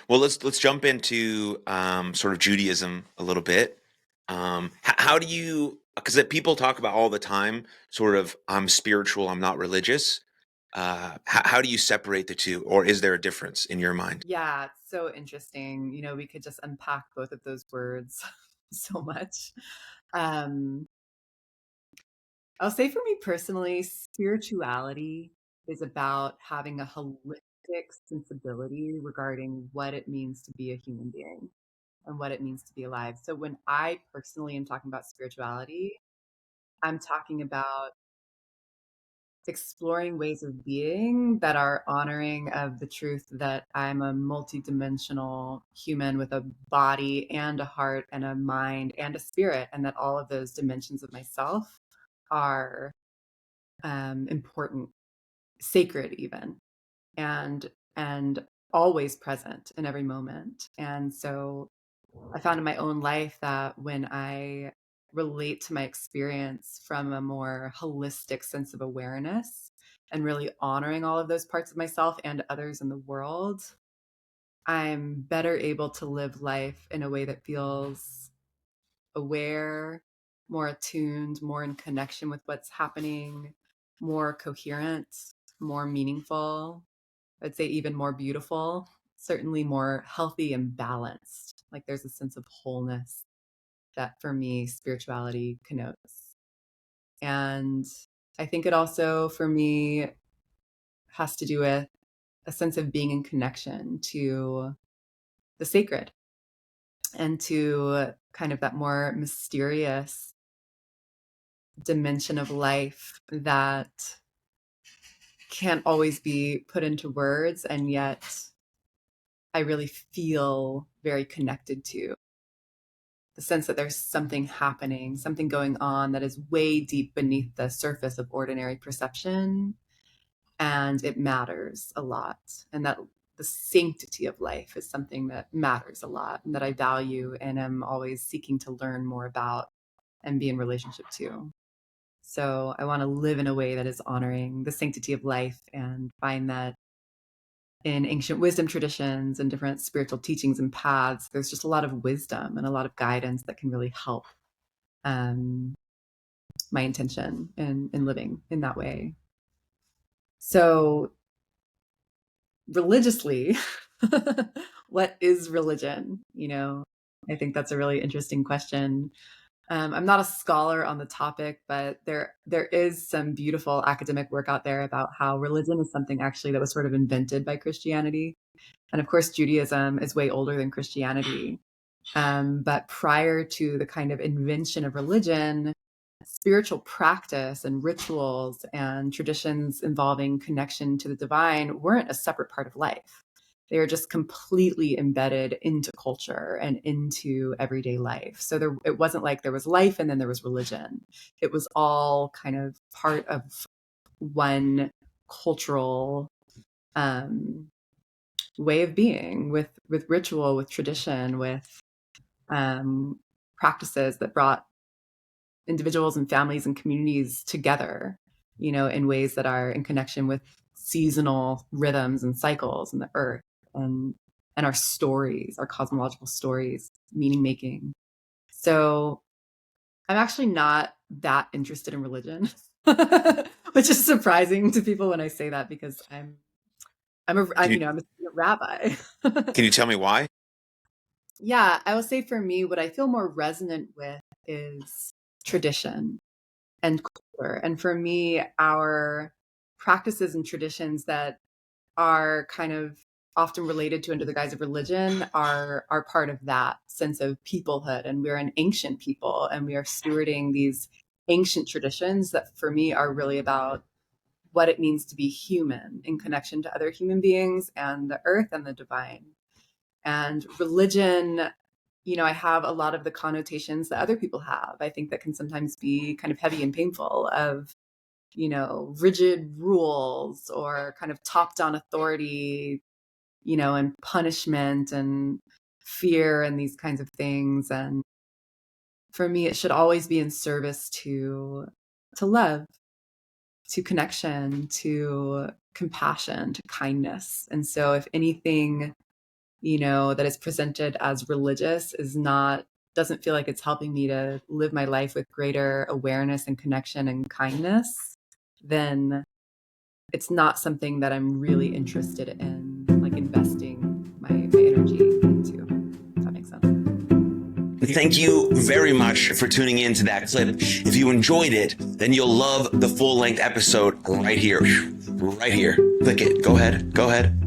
Well, let's jump into sort of Judaism a little bit. How do you? Because people talk about all the time, sort of, I'm spiritual, I'm not religious. How do you separate the two, or is there a difference in your mind? Yeah, it's so interesting. We could just unpack both of those words so much. Um, I'll say for me personally, spirituality is about having a holistic sensibility regarding what it means to be a human being and what it means to be alive. So when I personally am talking about spirituality, I'm talking about exploring ways of being that are honoring of the truth that I'm a multidimensional human with a body and a heart and a mind and a spirit, and that all of those dimensions of myself are important, sacred, even, and always present in every moment. And so I found in my own life that when I relate to my experience from a more holistic sense of awareness and really honoring all of those parts of myself and others in the world, I'm better able to live life in a way that feels aware, more attuned, more in connection with what's happening, more coherent, more meaningful. I'd say even more beautiful, certainly more healthy and balanced. Like there's a sense of wholeness that for me spirituality connotes. And I think it also for me has to do with a sense of being in connection to the sacred and to kind of that more mysterious dimension of life that can't always be put into words, and yet I really feel very connected to the sense that there's something happening, something going on that is way deep beneath the surface of ordinary perception. And it matters a lot. And that the sanctity of life is something that matters a lot and that I value and am always seeking to learn more about and be in relationship to. So I want to live in a way that is honoring the sanctity of life and find that in ancient wisdom traditions and different spiritual teachings and paths, there's just a lot of wisdom and a lot of guidance that can really help um, my intention in living in that way. So, religiously, what is religion? I think that's a really interesting question. I'm not a scholar on the topic, but there is some beautiful academic work out there about how religion is something actually that was sort of invented by Christianity. And of course, Judaism is way older than Christianity. But prior to the kind of invention of religion, spiritual practice and rituals and traditions involving connection to the divine weren't a separate part of life. They were just completely embedded into culture and into everyday life. So it wasn't like there was life and then there was religion. It was all kind of part of one cultural um, way of being, with ritual, with tradition, with um, practices that brought individuals and families and communities together, in ways that are in connection with seasonal rhythms and cycles and the earth and and our stories, our cosmological stories, meaning making. So I'm actually not that interested in religion, which is surprising to people when I say that because Can you I'm a rabbi. can you tell me why? Yeah, I will say for me, what I feel more resonant with is tradition and culture. And for me, our practices and traditions that are kind of often related to under the guise of religion are part of that sense of peoplehood. And we're an ancient people and we are stewarding these ancient traditions that for me are really about what it means to be human in connection to other human beings and the earth and the divine. And religion, I have a lot of the connotations that other people have. I think that can sometimes be kind of heavy and painful of, rigid rules or kind of top down authority, and punishment and fear and these kinds of things. And for me, it should always be in service to love, to connection, to compassion, to kindness. And so if anything that is presented as religious doesn't feel like it's helping me to live my life with greater awareness and connection and kindness, then it's not something that I'm really interested in, like investing my energy into. Does that make sense? Thank you very much for tuning in to that clip. If you enjoyed it, then you'll love the full-length episode right here. Right here. Click it. Go ahead.